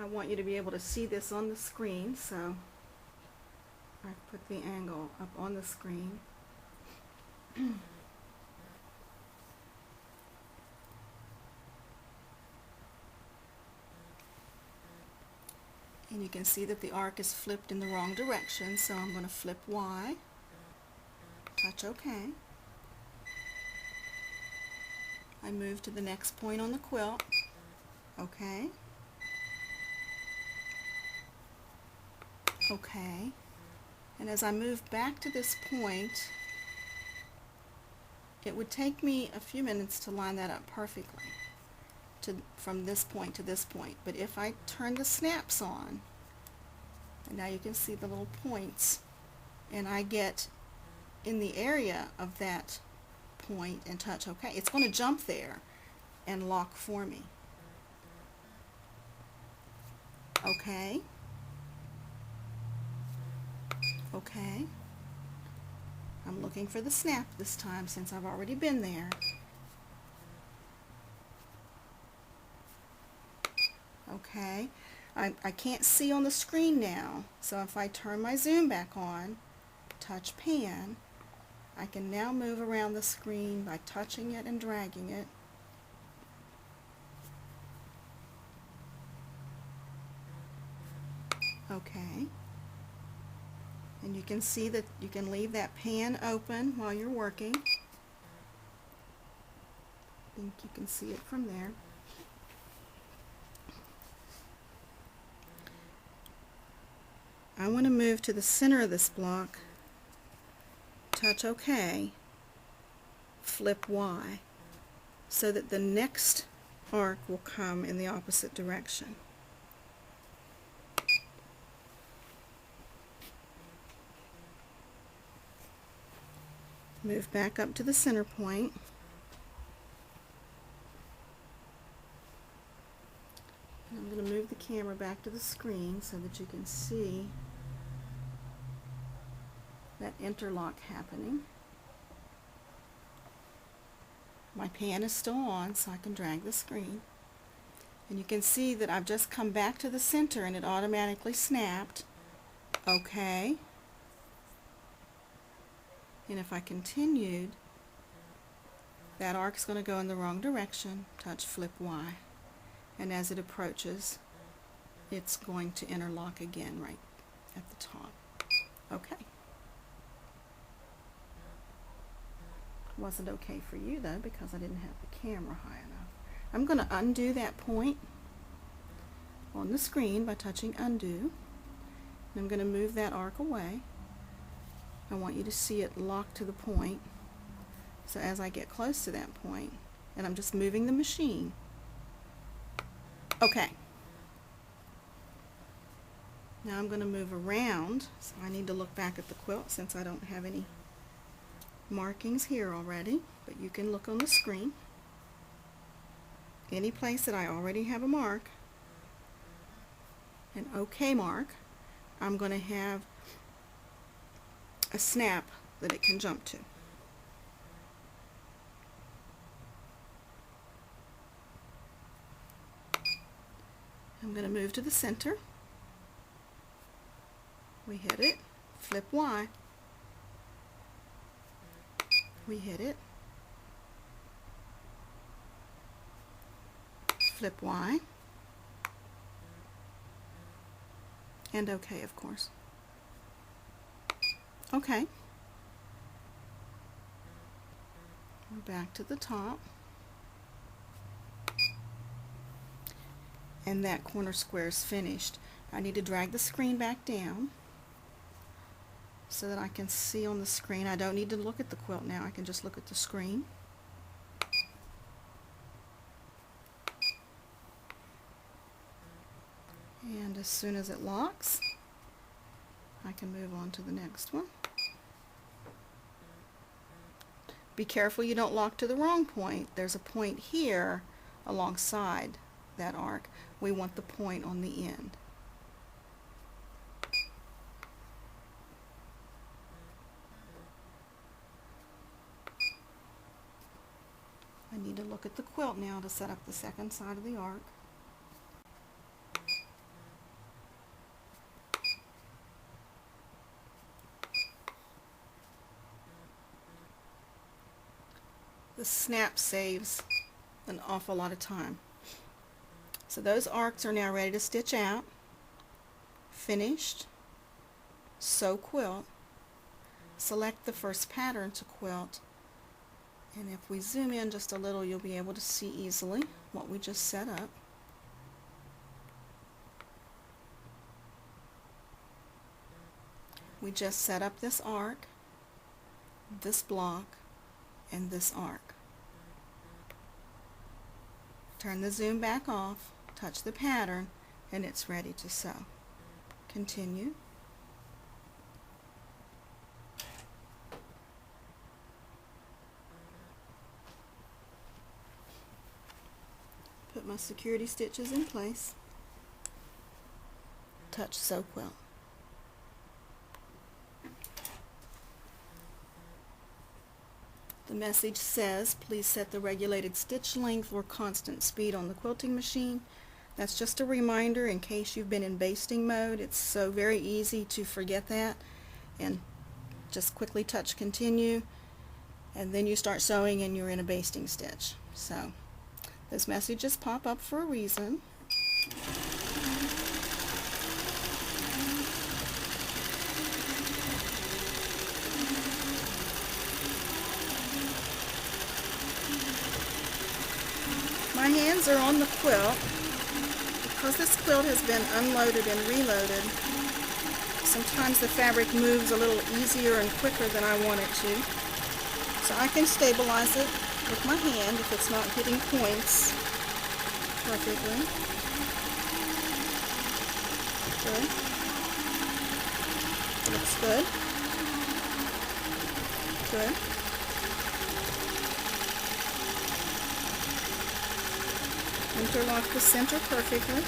I want you to be able to see this on the screen, so I put the angle up on the screen. And you can see that the arc is flipped in the wrong direction, so I'm going to flip Y, touch OK. I move to the next point on the quilt, OK, OK, and as I move back to this point, it would take me a few minutes to line that up perfectly from this point to this point, but if I turn the snaps on, and now you can see the little points, and I get in the area of that point and touch OK, it's going to jump there and lock for me. OK, OK. I'm looking for the snap this time since I've already been there. Okay, I can't see on the screen now, so if I turn my zoom back on, touch pan, I can now move around the screen by touching it and dragging it. Okay, and you can see that you can leave that pan open while you're working. I think you can see it from there. I want to move to the center of this block, touch OK, flip Y, so that the next arc will come in the opposite direction. Move back up to the center point. And I'm going to move the camera back to the screen so that you can see that interlock happening. My pan is still on, so I can drag the screen. And you can see that I've just come back to the center and it automatically snapped. OK. And if I continued, that arc's going to go in the wrong direction, touch flip Y. And as it approaches, it's going to interlock again right at the top. OK. Wasn't okay for you though because I didn't have the camera high enough. I'm going to undo that point on the screen by touching undo. And I'm going to move that arc away. I want you to see it locked to the point. So as I get close to that point, and I'm just moving the machine. Okay. Now I'm going to move around, so I need to look back at the quilt since I don't have any markings here already, but you can look on the screen. Any place that I already have a mark, an OK mark, I'm going to have a snap that it can jump to. I'm going to move to the center. We hit it, flip Y. We hit it, flip Y, and OK, of course. OK. We're back to the top. And that corner square is finished. I need to drag the screen back down so that I can see on the screen. I don't need to look at the quilt now. I can just look at the screen. And as soon as it locks, I can move on to the next one. Be careful you don't lock to the wrong point. There's a point here alongside that arc. We want the point on the end. I need to look at the quilt now to set up the second side of the arc. The snap saves an awful lot of time. So those arcs are now ready to stitch out. Finished. Sew quilt. Select the first pattern to quilt, and if we zoom in just a little, you'll be able to see easily what we just set up. We just set up this arc, this block, and this arc. Turn the zoom back off, touch the pattern, and it's ready to sew. Continue. Put my security stitches in place. Touch sew quilt. The message says, please set the regulated stitch length or constant speed on the quilting machine. That's just a reminder in case you've been in basting mode. It's so very easy to forget that, and just quickly touch continue, and then you start sewing and you're in a basting stitch. So those messages pop up for a reason. My hands are on the quilt. Because this quilt has been unloaded and reloaded, sometimes the fabric moves a little easier and quicker than I want it to. So I can stabilize it with my hand if it's not hitting points perfectly. Good. Looks good. Good. Interlock the center perfectly.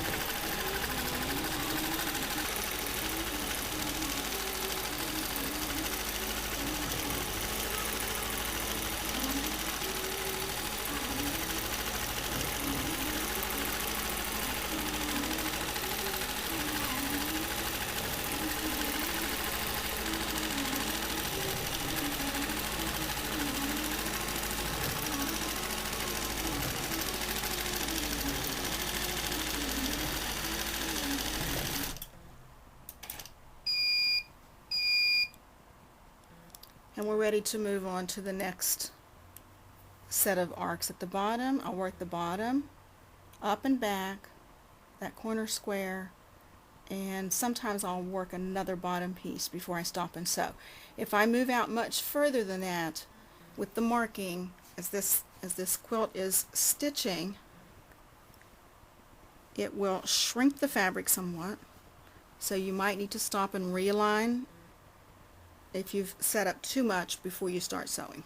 And we're ready to move on to the next set of arcs at the bottom. I'll work the bottom, up and back, that corner square, and sometimes I'll work another bottom piece before I stop and sew. If I move out much further than that with the marking, as this quilt is stitching, it will shrink the fabric somewhat, so you might need to stop and realign if you've set up too much before you start sewing.